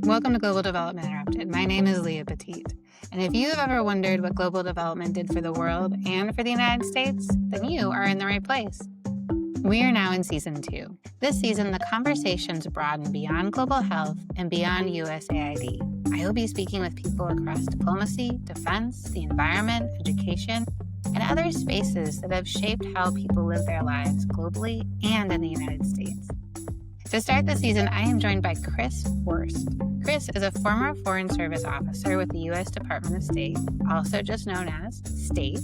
Welcome to Global Development Interrupted. My name is Leah Petit. And if you have ever wondered what global development did for the world and for the United States, then you are in the right place. We are now in season 2. This season, the conversations broaden beyond global health and beyond USAID. I will be speaking with people across diplomacy, defense, the environment, education, and other spaces that have shaped how people live their lives globally and in the United States. To start the season, I am joined by Chris Wurst. Chris is a former Foreign Service officer with the U.S. Department of State, also just known as State,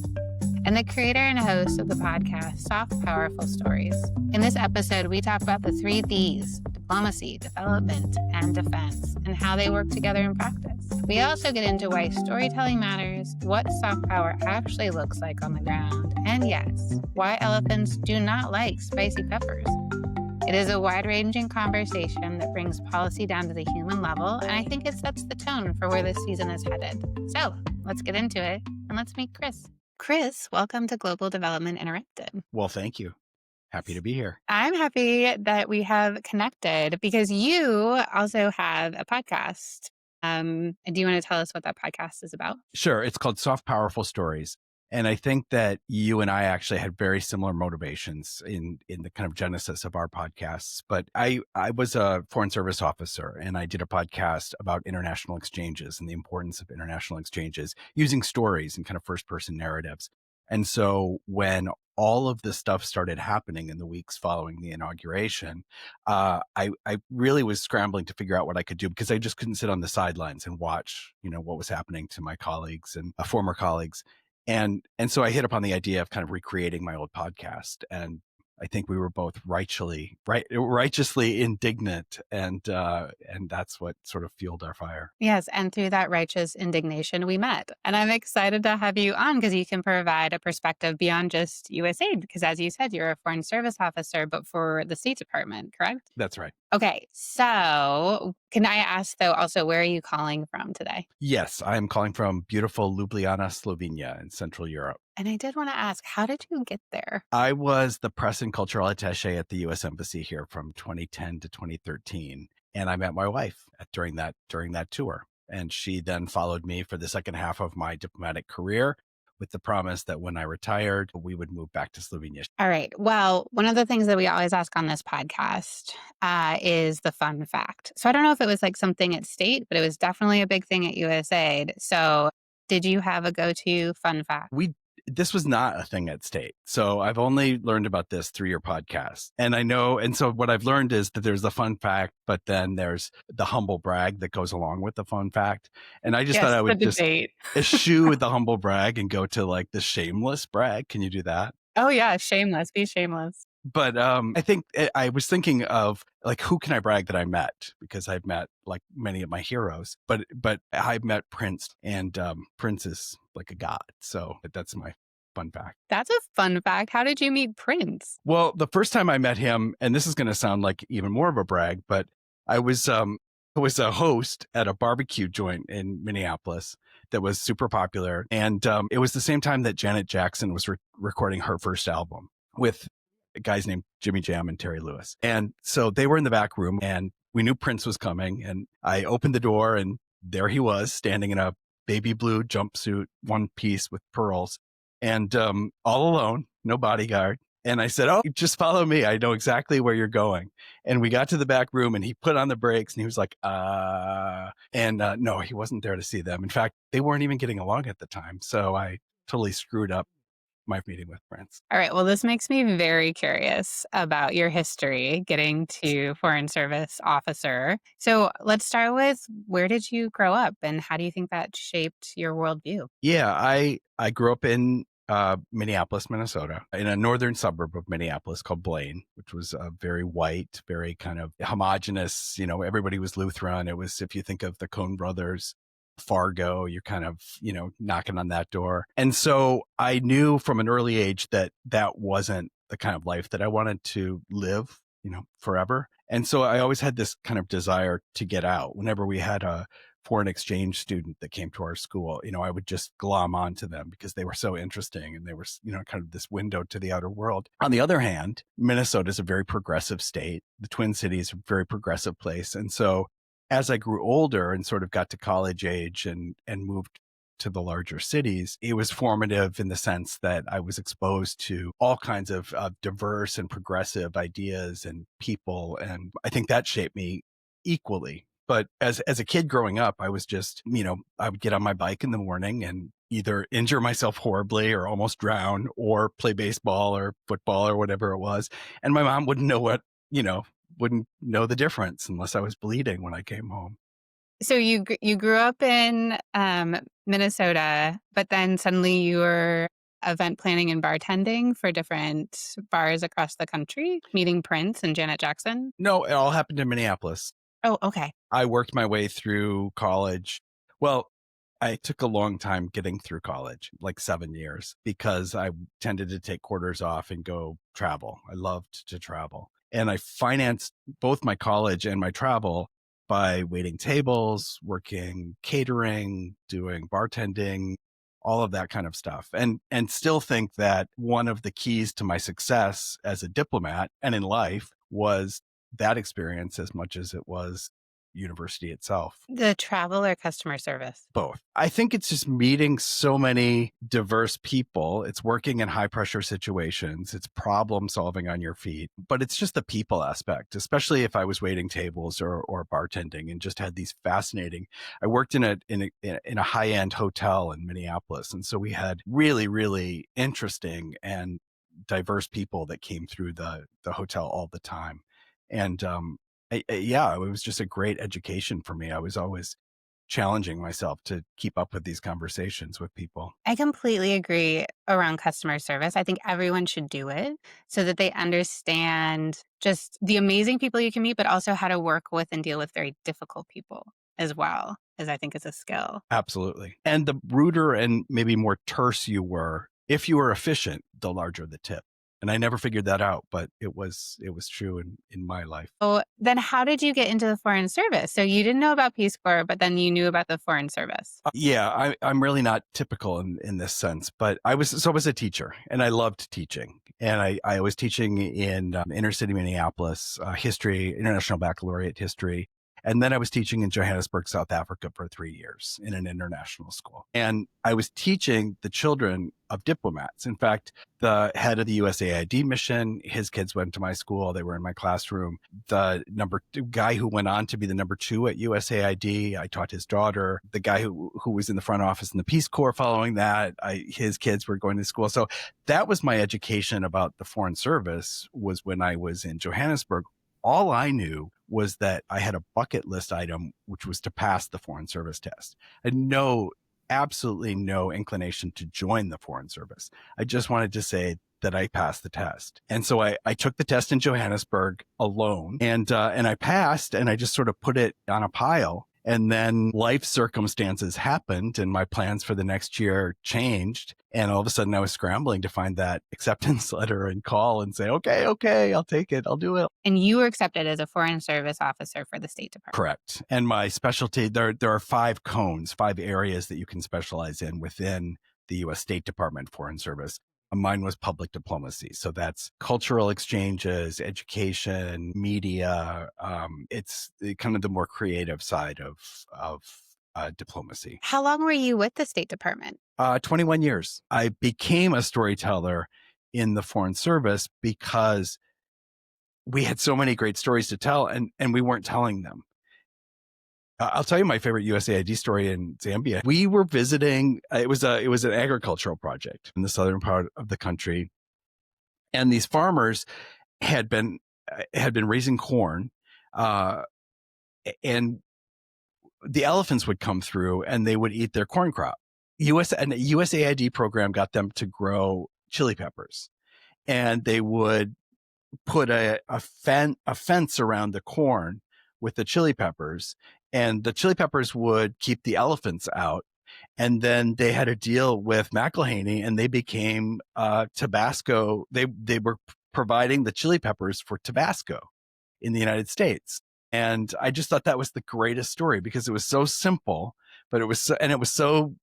and the creator and host of the podcast SoftPower, Ful Stories. In this episode, we talk about the 3 Ds: diplomacy, development, and defense, and how they work together in practice. We also get into why storytelling matters, what soft power actually looks like on the ground, and yes, why elephants do not like spicy peppers. It is a wide-ranging conversation that brings policy down to the human level, and I think it sets the tone for where this season is headed. So let's get into it, and let's meet Chris. Chris, welcome to Global Development Interrupted. Well, thank you. Happy to be here. I'm happy that we have connected because you also have a podcast. Do you want to tell us what that podcast is about? Sure. It's called SoftPower, Ful Stories. And I think that you and I actually had very similar motivations in the kind of genesis of our podcasts. But I was a Foreign Service officer, and I did a podcast about international exchanges and the importance of international exchanges using stories and kind of first-person narratives. And so when all of this stuff started happening in the weeks following the inauguration, I really was scrambling to figure out what I could do, because I just couldn't sit on the sidelines and watch, what was happening to my colleagues and former colleagues. And so I hit upon the idea of kind of recreating my old podcast. And I think we were both righteously indignant, and that's what sort of fueled our fire. Yes, and through that righteous indignation, we met. And I'm excited to have you on because you can provide a perspective beyond just USAID, because as you said, you're a Foreign Service officer, but for the State Department, correct? That's right. Okay, so can I ask, though, also, where are you calling from today? Yes, I am calling from beautiful Ljubljana, Slovenia in Central Europe. And I did want to ask, how did you get there? I was the press and cultural attaché at the U.S. Embassy here from 2010 to 2013. And I met my wife during that tour. And she then followed me for the second half of my diplomatic career, with the promise that when I retired, we would move back to Slovenia. All right. Well, one of the things that we always ask on this podcast is the fun fact. So I don't know if it was like something at State, but it was definitely a big thing at USAID. So did you have a go-to fun fact? This was not a thing at State. So I've only learned about this through your podcast. And so what I've learned is that there's the fun fact, but then there's the humble brag that goes along with the fun fact. And I just thought I would just eschew the humble brag and go to like the shameless brag. Can you do that? Oh yeah, shameless. Be shameless. But I think I was thinking of like, who can I brag that I met? Because I've met like many of my heroes, but I've met Prince, and Prince is like a god. So that's my fun fact. That's a fun fact. How did you meet Prince? Well, the first time I met him, and this is going to sound like even more of a brag, but I was a host at a barbecue joint in Minneapolis that was super popular. And it was the same time that Janet Jackson was recording her first album with guys named Jimmy Jam and Terry Lewis. And so they were in the back room, and we knew Prince was coming, and I opened the door, and there he was standing in a baby blue jumpsuit, one piece with pearls, and all alone, no bodyguard. And I said, "Oh, just follow me. I know exactly where you're going." And we got to the back room, and he put on the brakes, and he was like, no, he wasn't there to see them. In fact, they weren't even getting along at the time. So I totally screwed up my meeting with Prince. All right. Well, this makes me very curious about your history getting to Foreign Service officer. So let's start with, where did you grow up, and how do you think that shaped your worldview? Yeah, I grew up in Minneapolis, Minnesota, in a northern suburb of Minneapolis called Blaine, which was very white, very kind of homogenous. Everybody was Lutheran. It was, if you think of the Coen brothers, Fargo, you're kind of, knocking on that door. And so I knew from an early age that wasn't the kind of life that I wanted to live, forever. And so I always had this kind of desire to get out. Whenever we had a foreign exchange student that came to our school, I would just glom onto them because they were so interesting, and they were, kind of this window to the outer world. On the other hand, Minnesota is a very progressive state. The Twin Cities are a very progressive place. And so as I grew older and sort of got to college age and moved to the larger cities, it was formative in the sense that I was exposed to all kinds of diverse and progressive ideas and people. And I think that shaped me equally. But as a kid growing up, I was just, I would get on my bike in the morning and either injure myself horribly or almost drown or play baseball or football or whatever it was. And my mom wouldn't know wouldn't know the difference unless I was bleeding when I came home. So you grew up in Minnesota, but then suddenly you were event planning and bartending for different bars across the country, meeting Prince and Janet Jackson. No, it all happened in Minneapolis. Oh, okay. I worked my way through college. Well, I took a long time getting through college, like 7 years, because I tended to take quarters off and go travel. I loved to travel. And I financed both my college and my travel by waiting tables, working catering, doing bartending, all of that kind of stuff. And still think that one of the keys to my success as a diplomat and in life was that experience as much as it was university itself. The travel or customer service? Both. I think it's just meeting so many diverse people. It's working in high pressure situations. It's problem solving on your feet, but it's just the people aspect, especially if I was waiting tables or bartending and just had these fascinating, I worked in a high end hotel in Minneapolis. And so we had really, really interesting and diverse people that came through the hotel all the time. And, yeah, it was just a great education for me. I was always challenging myself to keep up with these conversations with people. I completely agree around customer service. I think everyone should do it so that they understand just the amazing people you can meet, but also how to work with and deal with very difficult people as well, as I think is a skill. Absolutely. And the ruder and maybe more terse you were, if you were efficient, the larger the tip. And I never figured that out, but it was true in my life. So then how did you get into the Foreign Service? So you didn't know about Peace Corps, but then you knew about the Foreign Service. Yeah, I'm really not typical in this sense, but I was a teacher and I loved teaching. And I was teaching in inner city Minneapolis, history, international baccalaureate history. And then I was teaching in Johannesburg, South Africa for 3 years in an international school. And I was teaching the children of diplomats. In fact, the head of the USAID mission, his kids went to my school. They were in my classroom. The number two guy who went on to be the number 2 at USAID, I taught his daughter. The guy who was in the front office in the Peace Corps following that, his kids were going to school. So that was my education about the Foreign Service, was when I was in Johannesburg. All I knew was that I had a bucket list item, which was to pass the Foreign Service test. I had absolutely no inclination to join the Foreign Service. I just wanted to say that I passed the test. And so I took the test in Johannesburg alone and I passed, and I just sort of put it on a pile. And then life circumstances happened and my plans for the next year changed. And all of a sudden I was scrambling to find that acceptance letter and call and say, okay, I'll take it. I'll do it. And you were accepted as a Foreign Service officer for the State Department. Correct. And my specialty, there are 5 cones, 5 areas that you can specialize in within the U.S. State Department Foreign Service. Mine was public diplomacy. So that's cultural exchanges, education, media. It's kind of the more creative side of diplomacy. How long were you with the State Department? 21 years. I became a storyteller in the Foreign Service because we had so many great stories to tell and we weren't telling them. I'll tell you my favorite USAID story in Zambia. We were visiting, it was an agricultural project in the southern part of the country. And these farmers had been raising corn, and the elephants would come through and they would eat their corn crop. An USAID program got them to grow chili peppers, and they would put a fence around the corn with the chili peppers, and the chili peppers would keep the elephants out. And then they had a deal with McElhaney, and they became Tabasco. They were providing the chili peppers for Tabasco in the United States. And I just thought that was the greatest story because it was so simple, but it was so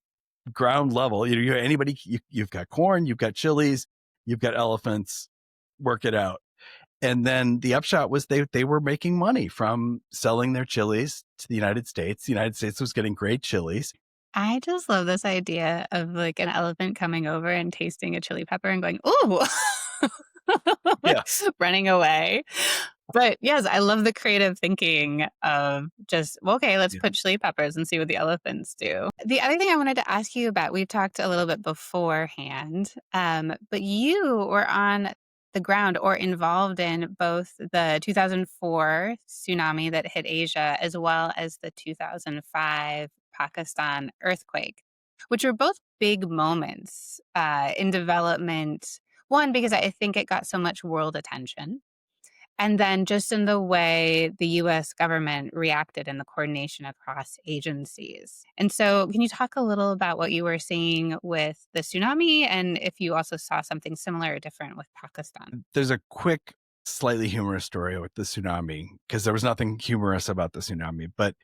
ground level. You've got corn, you've got chilies, you've got elephants, work it out. And then the upshot was they were making money from selling their chilies to the United States. The United States was getting great chilies. I just love this idea of like an elephant coming over and tasting a chili pepper and going, "Ooh," Yeah. running away. But yes, I love the creative thinking of just, well, okay, let's Yeah. put chili peppers and see what the elephants do. The other thing I wanted to ask you about, we've talked a little bit beforehand, but you were on the ground or involved in both the 2004 tsunami that hit Asia as well as the 2005 Pakistan earthquake, which were both big moments in development. One, because I think it got so much world attention. And then just in the way the US government reacted and the coordination across agencies. And so, can you talk a little about what you were seeing with the tsunami and if you also saw something similar or different with Pakistan? There's a quick, slightly humorous story with the tsunami because there was nothing humorous about the tsunami. But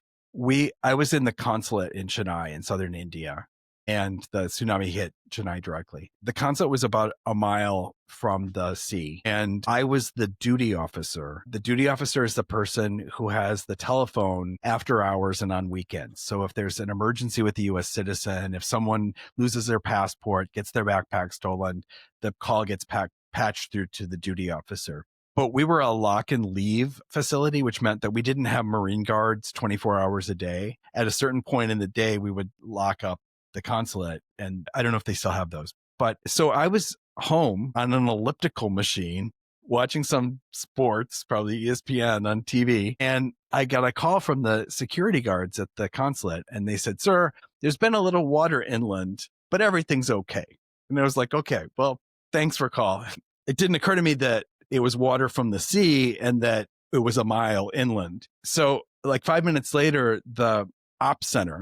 I was in the consulate in Chennai in southern India, and the tsunami hit Chennai directly. The consulate was about a mile from the sea, and I was the duty officer. The duty officer is the person who has the telephone after hours and on weekends. So if there's an emergency with a US citizen, if someone loses their passport, gets their backpack stolen, the call gets patched through to the duty officer. But we were a lock and leave facility, which meant that we didn't have Marine guards 24 hours a day. At a certain point in the day, we would lock up the consulate. And I don't know if they still have those. But so I was home on an elliptical machine watching some sports, probably ESPN on TV. And I got a call from the security guards at the consulate. And they said, "Sir, there's been a little water inland, but everything's okay." And I was like, "Okay, well, thanks for calling." It didn't occur to me that it was water from the sea and that it was a mile inland. So like 5 minutes later, the Ops Center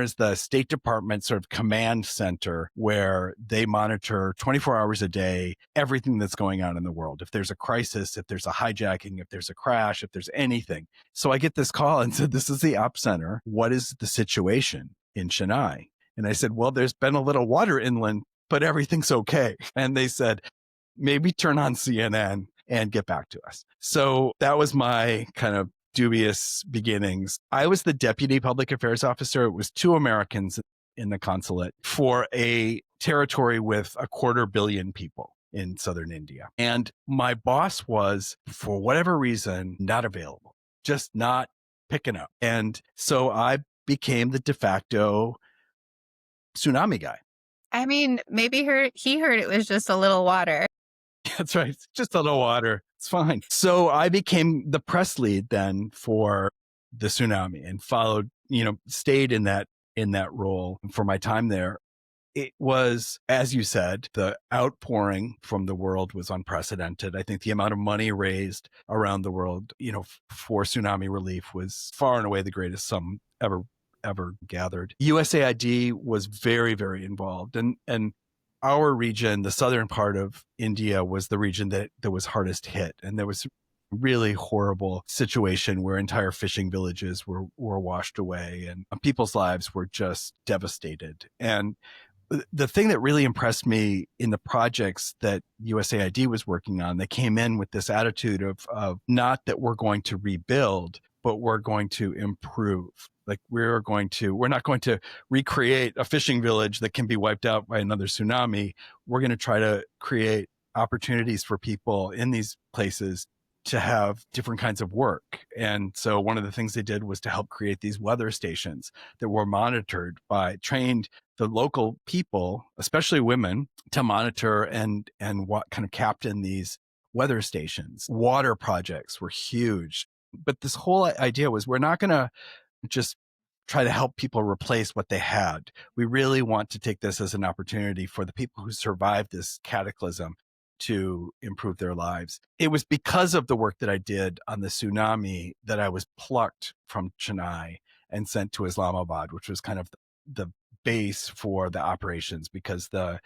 is the State Department sort of command center where they monitor 24 hours a day, everything that's going on in the world. If there's a crisis, if there's a hijacking, if there's a crash, if there's anything. So I get this call and said, "This is the Ops Center. What is the situation in Chennai?" And I said, "Well, there's been a little water inland, but everything's okay." And they said, "Maybe turn on CNN and get back to us." So that was my kind of dubious beginnings. I was the deputy public affairs officer. It was two Americans in the consulate for a territory with 250 million people in southern India. And my boss was, for whatever reason, not available, just not picking up. And so I became the de facto tsunami guy. I mean, maybe he heard it was just a little water. That's right. It's just a little water. It's fine. So I became the press lead then for the tsunami and followed, stayed in that role for my time there. It was, as you said, the outpouring from the world was unprecedented. I think the amount of money raised around the world, for tsunami relief was far and away the greatest sum ever gathered. USAID was very, very involved. And our region, the southern part of India, was the region that was hardest hit. And there was a really horrible situation where entire fishing villages were washed away and people's lives were just devastated. And the thing that really impressed me in the projects that USAID was working on, they came in with this attitude of not that we're going to rebuild, but we're going to improve. Like we're not going to recreate a fishing village that can be wiped out by another tsunami. We're going to try to create opportunities for people in these places to have different kinds of work. And so one of the things they did was to help create these weather stations that were trained the local people, especially women, to monitor and what kind of captain these weather stations. Water projects were huge. But this whole idea was we're not going to just try to help people replace what they had. We really want to take this as an opportunity for the people who survived this cataclysm to improve their lives. It was because of the work that I did on the tsunami that I was plucked from Chennai and sent to Islamabad, which was kind of the base for the operations, because the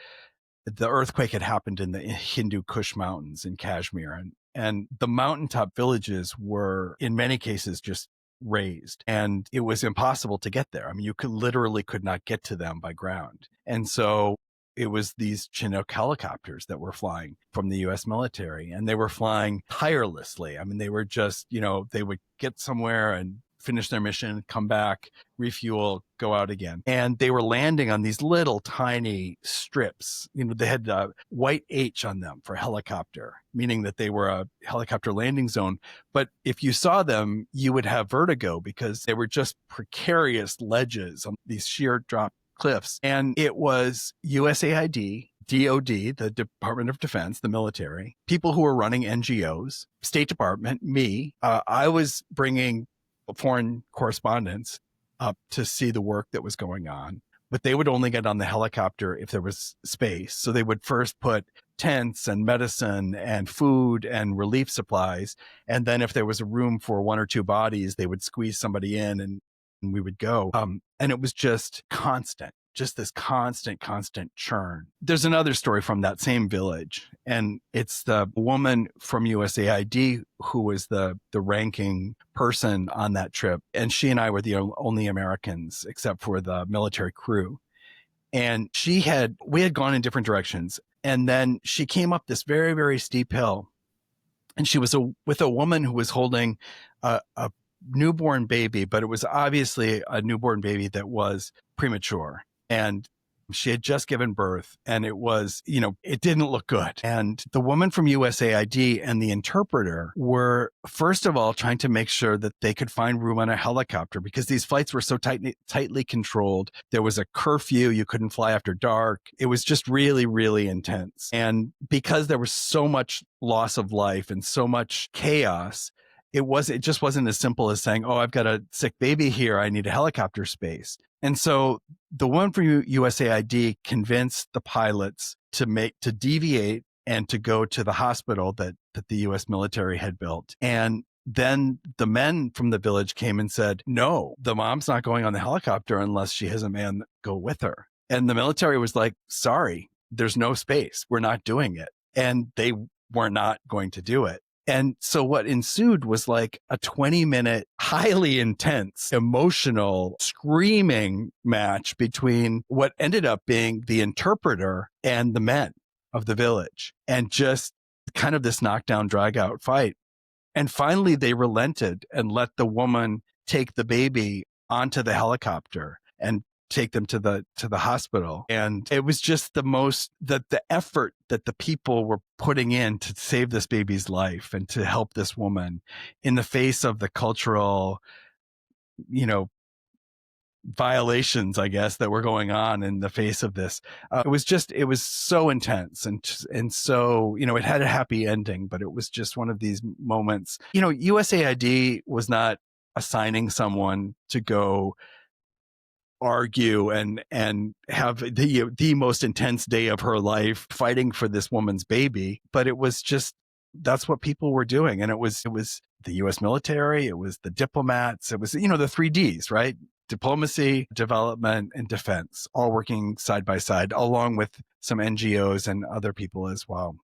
earthquake had happened in the Hindu Kush Mountains in Kashmir. And the mountaintop villages were, in many cases, just razed. And it was impossible to get there. I mean, you could not get to them by ground. And so it was these Chinook helicopters that were flying from the US military, and they were flying tirelessly. I mean, they were just, they would get somewhere and finish their mission, come back, refuel, go out again. And they were landing on these little tiny strips. They had a white H on them for helicopter, meaning that they were a helicopter landing zone. But if you saw them, you would have vertigo because they were just precarious ledges on these sheer drop cliffs. And it was USAID, DOD, the Department of Defense, the military, people who were running NGOs, State Department, me. I was bringing foreign correspondents up to see the work that was going on, but they would only get on the helicopter if there was space. So they would first put tents and medicine and food and relief supplies. And then if there was a room for one or two bodies, they would squeeze somebody in and we would go. And it was just constant. Just this constant churn. There's another story from that same village, and it's the woman from USAID who was the ranking person on that trip. And she and I were the only Americans except for the military crew. And we had gone in different directions. And then she came up this very, very steep hill, and she was with a woman who was holding a newborn baby, but it was obviously a newborn baby that was premature. And she had just given birth, and it was, it didn't look good. And the woman from USAID and the interpreter were, first of all, trying to make sure that they could find room on a helicopter because these flights were so tightly controlled. There was a curfew. You couldn't fly after dark. It was just really, really intense. And because there was so much loss of life and so much chaos, it just wasn't as simple as saying, oh, I've got a sick baby here. I need a helicopter space. And so the one for USAID convinced the pilots to deviate and to go to the hospital that the US military had built. And then the men from the village came and said, no, the mom's not going on the helicopter unless she has a man go with her. And the military was like, sorry, there's no space. We're not doing it. And they were not going to do it. And so what ensued was like a 20-minute, highly intense, emotional, screaming match between what ended up being the interpreter and the men of the village, and just kind of this knockdown, drag out fight. And finally, they relented and let the woman take the baby onto the helicopter and take them to the hospital. And it was just the effort that the people were putting in to save this baby's life and to help this woman in the face of the cultural, violations, I guess, that were going on in the face of this. It was so intense and so, it had a happy ending, but it was just one of these moments. USAID was not assigning someone to go argue and have the most intense day of her life fighting for this woman's baby, but it was just, that's what people were doing. And it was the US military, it was the diplomats, it was, the 3Ds, right? Diplomacy, development, and defense, all working side by side, along with some NGOs and other people as well.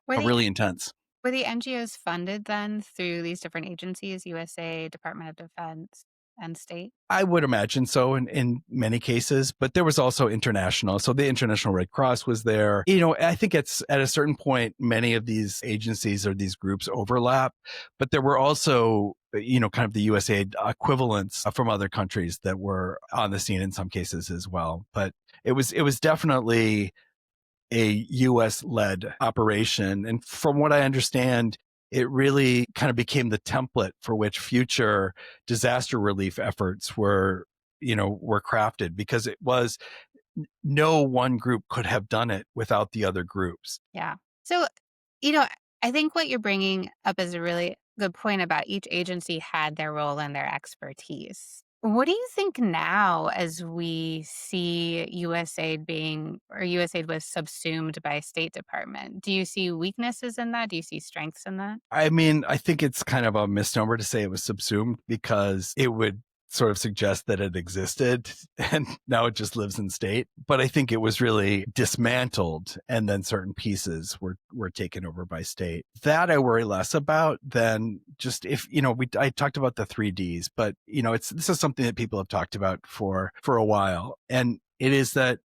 Really intense. Were the NGOs funded then through these different agencies, USA, Department of Defense, and state? I would imagine so in many cases, but there was also international. So the International Red Cross was there. I think it's at a certain point, many of these agencies or these groups overlap, but there were also, kind of the USAID equivalents from other countries that were on the scene in some cases as well. But it was definitely a US led operation. And from what I understand, it really kind of became the template for which future disaster relief efforts were crafted, because it was no one group could have done it without the other groups. Yeah. So, I think what you're bringing up is a really good point about each agency had their role and their expertise. What do you think now as we see USAID was subsumed by State Department? Do you see weaknesses in that? Do you see strengths in that? I mean, I think it's kind of a misnomer to say it was subsumed, because it would sort of suggest that it existed and now it just lives in state. But I think it was really dismantled, and then certain pieces were taken over by state. That I worry less about than just I talked about the 3Ds, but this is something that people have talked about for a while. And it is that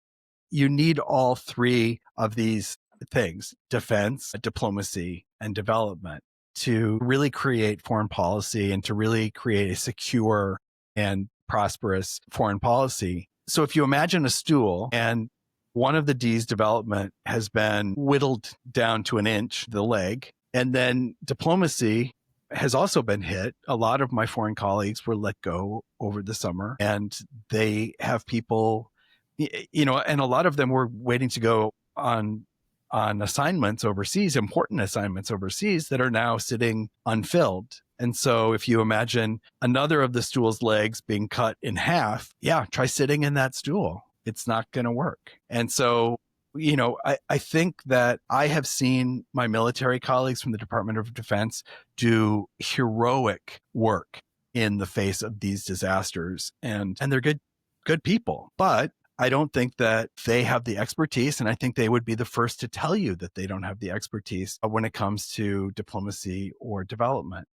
you need all three of these things: defense, diplomacy, and development, to really create foreign policy and to really create a secure and prosperous foreign policy. So if you imagine a stool and one of the D's, development, has been whittled down to an inch, the leg, and then diplomacy has also been hit. A lot of my foreign colleagues were let go over the summer, and they have people, and a lot of them were waiting to go on assignments overseas, important assignments overseas, that are now sitting unfilled. And so if you imagine another of the stool's legs being cut in half, try sitting in that stool. It's not going to work. And so, I think that I have seen my military colleagues from the Department of Defense do heroic work in the face of these disasters, and they're good people. But I don't think that they have the expertise, and I think they would be the first to tell you that they don't have the expertise when it comes to diplomacy or development.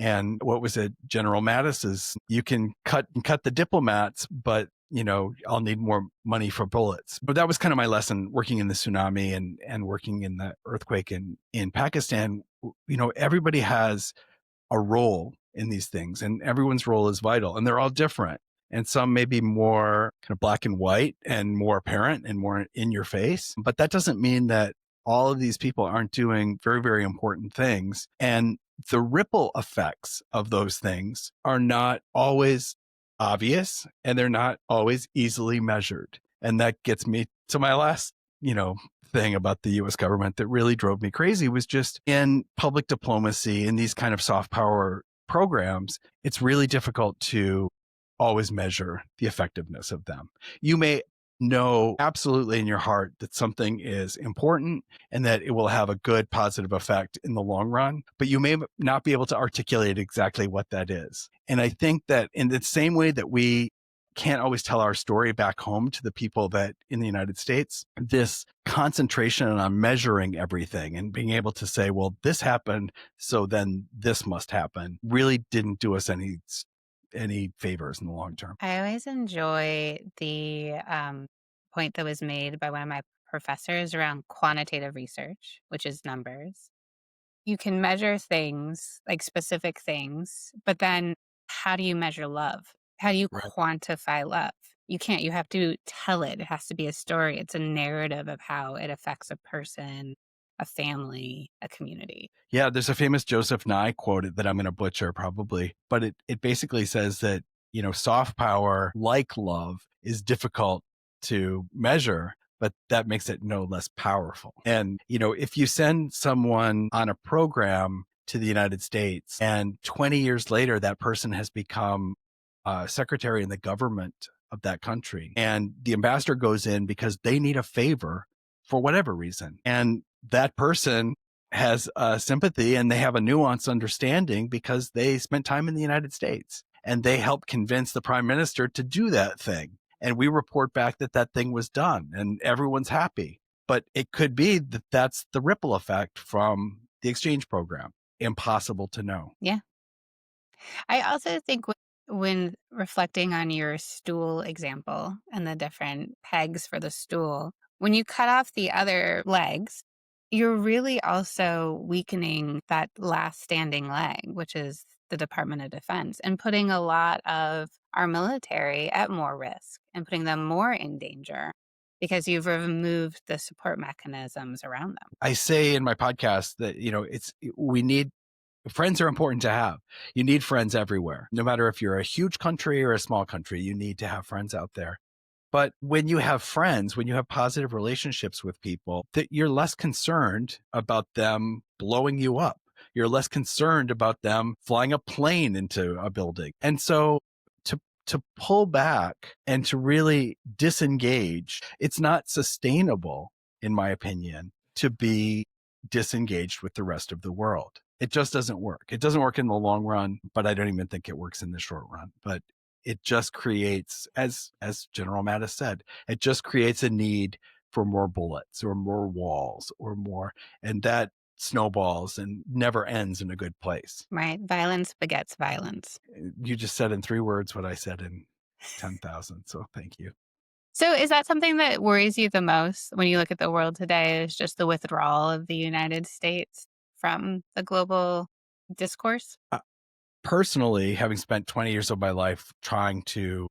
And what was it, General Mattis's, you can cut the diplomats, but I'll need more money for bullets. But that was kind of my lesson working in the tsunami and working in the earthquake in Pakistan. Everybody has a role in these things, and everyone's role is vital, and they're all different. And some may be more kind of black and white and more apparent and more in your face. But that doesn't mean that all of these people aren't doing very, very important things. And the ripple effects of those things are not always obvious, and they're not always easily measured. And that gets me to my last, thing about the US government that really drove me crazy, was just in public diplomacy, in these kind of soft power programs, it's really difficult to always measure the effectiveness of them. You may know absolutely in your heart that something is important and that it will have a good positive effect in the long run, but you may not be able to articulate exactly what that is. And I think that in the same way that we can't always tell our story back home to the people that in the United States, this concentration on measuring everything and being able to say, well, this happened, so then this must happen, really didn't do us any favors in the long term. I always enjoy the point that was made by one of my professors around quantitative research, which is numbers. You can measure things, like specific things, but then how do you measure love? How do you Right. quantify love? You can't. You have to tell it. It has to be a story. It's a narrative of how it affects a person, a family, a community. Yeah, there's a famous Joseph Nye quote that I'm going to butcher probably, but it basically says that, soft power, like love, is difficult to measure, but that makes it no less powerful. And, if you send someone on a program to the United States and 20 years later, that person has become a secretary in the government of that country, and the ambassador goes in because they need a favor for whatever reason, and that person has sympathy and they have a nuanced understanding because they spent time in the United States and they helped convince the prime minister to do that thing. And we report back that that thing was done and everyone's happy. But it could be that that's the ripple effect from the exchange program. Impossible to know. Yeah. I also think when reflecting on your stool example and the different pegs for the stool, when you cut off the other legs, you're really also weakening that last standing leg, which is the Department of Defense, and putting a lot of our military at more risk and putting them more in danger because you've removed the support mechanisms around them. I say in my podcast that, we need friends are important to have. You need friends everywhere. No matter if you're a huge country or a small country, you need to have friends out there. But when you have friends, when you have positive relationships with people, that you're less concerned about them blowing you up. You're less concerned about them flying a plane into a building. And so to pull back and to really disengage, it's not sustainable, in my opinion, to be disengaged with the rest of the world. It just doesn't work. It doesn't work in the long run, but I don't even think it works in the short run. But it just creates, as General Mattis said, it just creates a need for more bullets or more walls or more, and that snowballs and never ends in a good place. Right? Violence begets violence. You just said in 3 words what I said in 10,000. So thank you. So is that something that worries you the most when you look at the world today, is just the withdrawal of the United States from the global discourse? Personally, having spent 20 years of my life trying to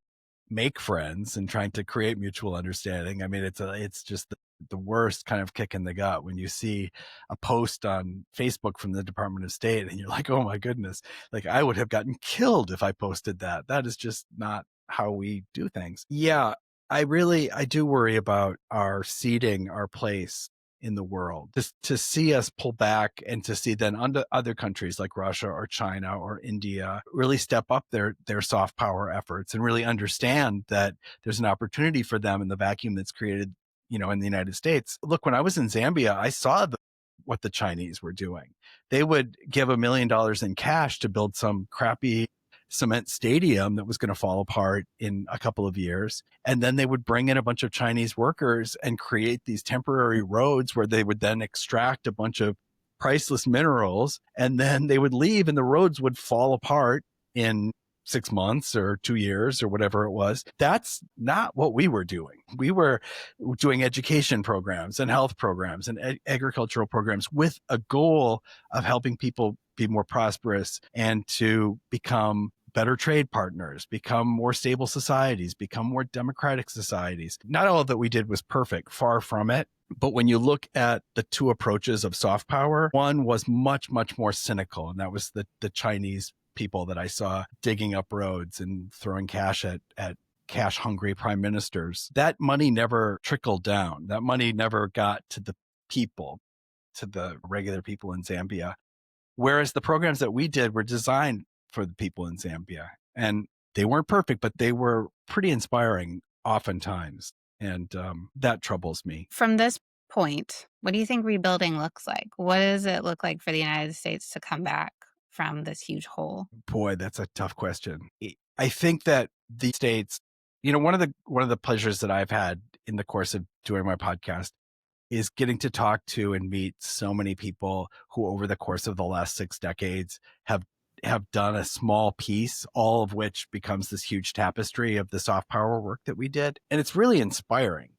make friends and trying to create mutual understanding, I mean, it's just the worst kind of kick in the gut when you see a post on Facebook from the Department of State and you're like, oh my goodness, like I would have gotten killed if I posted that. That is just not how we do things. Yeah, I do worry about our seating our place in the world. Just to see us pull back and to see then other countries like Russia or China or India really step up their soft power efforts and really understand that there's an opportunity for them in the vacuum that's created, in the United States. Look, when I was in Zambia, I saw what the Chinese were doing. They would give $1 million in cash to build some crappy cement stadium that was going to fall apart in a couple of years. And then they would bring in a bunch of Chinese workers and create these temporary roads where they would then extract a bunch of priceless minerals. And then they would leave and the roads would fall apart in 6 months or 2 years or whatever it was. That's not what we were doing. We were doing education programs and health programs and agricultural programs with a goal of helping people be more prosperous and to become better trade partners, become more stable societies, become more democratic societies. Not all of that we did was perfect, far from it. But when you look at the two approaches of soft power, one was much, much more cynical. And that was the Chinese people that I saw digging up roads and throwing cash at cash hungry prime ministers. That money never trickled down. That money never got to the people, to the regular people in Zambia. Whereas the programs that we did were designed for the people in Zambia. And they weren't perfect, but they were pretty inspiring oftentimes. And that troubles me. From this point, what do you think rebuilding looks like? What does it look like for the United States to come back from this huge hole? Boy, that's a tough question. I think that the States, one of the pleasures that I've had in the course of doing my podcast is getting to talk to and meet so many people who over the course of the last 6 decades have done a small piece, all of which becomes this huge tapestry of the soft power work that we did. And it's really inspiring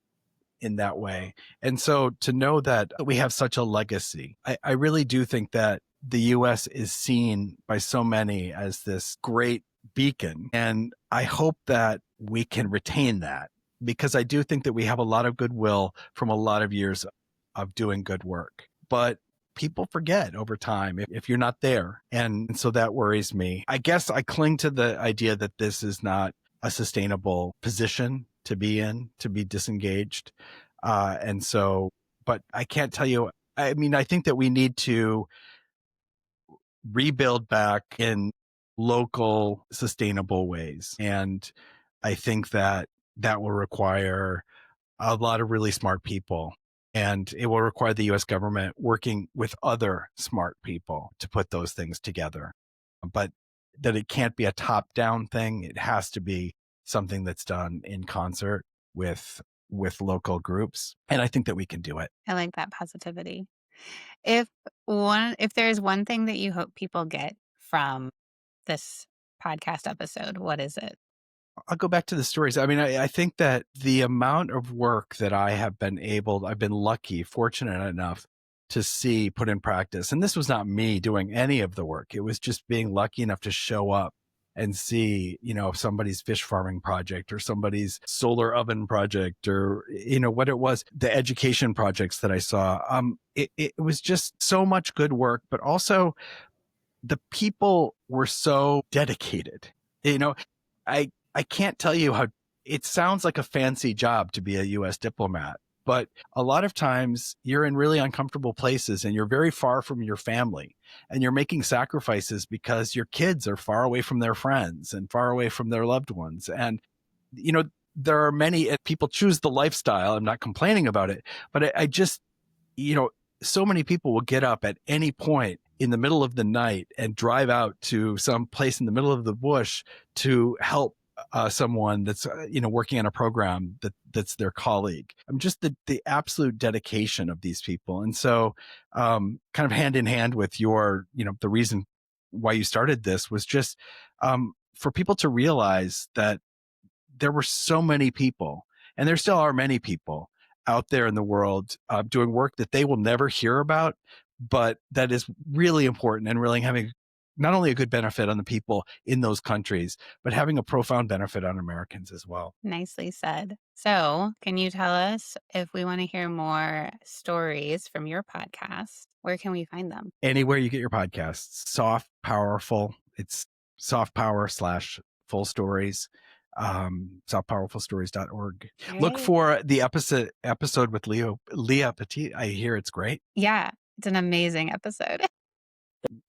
in that way. And so to know that we have such a legacy, I really do think that the US is seen by so many as this great beacon. And I hope that we can retain that, because I do think that we have a lot of goodwill from a lot of years of doing good work. But people forget over time if you're not there. And so that worries me. I guess I cling to the idea that this is not a sustainable position to be in, to be disengaged. But I can't tell you, I mean, I think that we need to rebuild back in local, sustainable ways. And I think that will require a lot of really smart people. And it will require the US government working with other smart people to put those things together. But that it can't be a top down thing. It has to be something that's done in concert with local groups. And I think that we can do it. I like that positivity. If there's one thing that you hope people get from this podcast episode, what is it? I'll go back to the stories. I mean, I think that the amount of work that I've been lucky, fortunate enough to see put in practice. And this was not me doing any of the work. It was just being lucky enough to show up and see, somebody's fish farming project or somebody's solar oven project or, what it was, the education projects that I saw. It was just so much good work, but also the people were so dedicated. I can't tell you how it sounds like a fancy job to be a US diplomat, but a lot of times you're in really uncomfortable places and you're very far from your family and you're making sacrifices because your kids are far away from their friends and far away from their loved ones. And, there are many people choose the lifestyle. I'm not complaining about it, but I just, so many people will get up at any point in the middle of the night and drive out to some place in the middle of the bush to help someone that's working on a program that's their colleague. Just the absolute dedication of these people. And so kind of hand in hand with your the reason why you started this was just for people to realize that there were so many people And there still are many people out there in the world doing work that they will never hear about, but that is really important and really having not only a good benefit on the people in those countries, but having a profound benefit on Americans as well. Nicely said. So, can you tell us if we want to hear more stories from your podcast, where can we find them? Anywhere you get your podcasts, soft, powerful. It's SoftPower / Ful Stories, softpowerfulstories.org. Look Great. for the episode with Leah Petit. I hear it's great. Yeah, it's an amazing episode.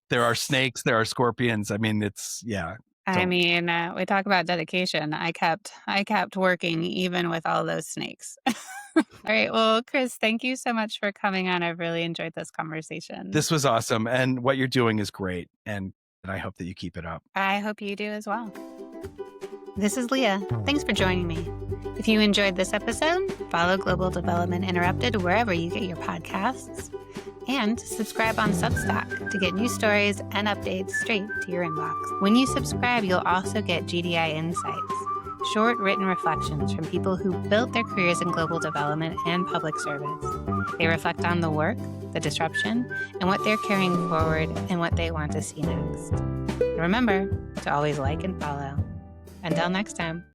There are snakes, there are scorpions. I mean, We talk about dedication. I kept working even with all those snakes. All right. Well, Chris, thank you so much for coming on. I've really enjoyed this conversation. This was awesome. And what you're doing is great. And I hope that you keep it up. I hope you do as well. This is Leah. Thanks for joining me. If you enjoyed this episode, follow Global Development Interrupted wherever you get your podcasts. And subscribe on Substack to get new stories and updates straight to your inbox. When you subscribe, you'll also get GDI Insights, short written reflections from people who built their careers in global development and public service. They reflect on the work, the disruption, and what they're carrying forward and what they want to see next. And remember to always like and follow. Until next time.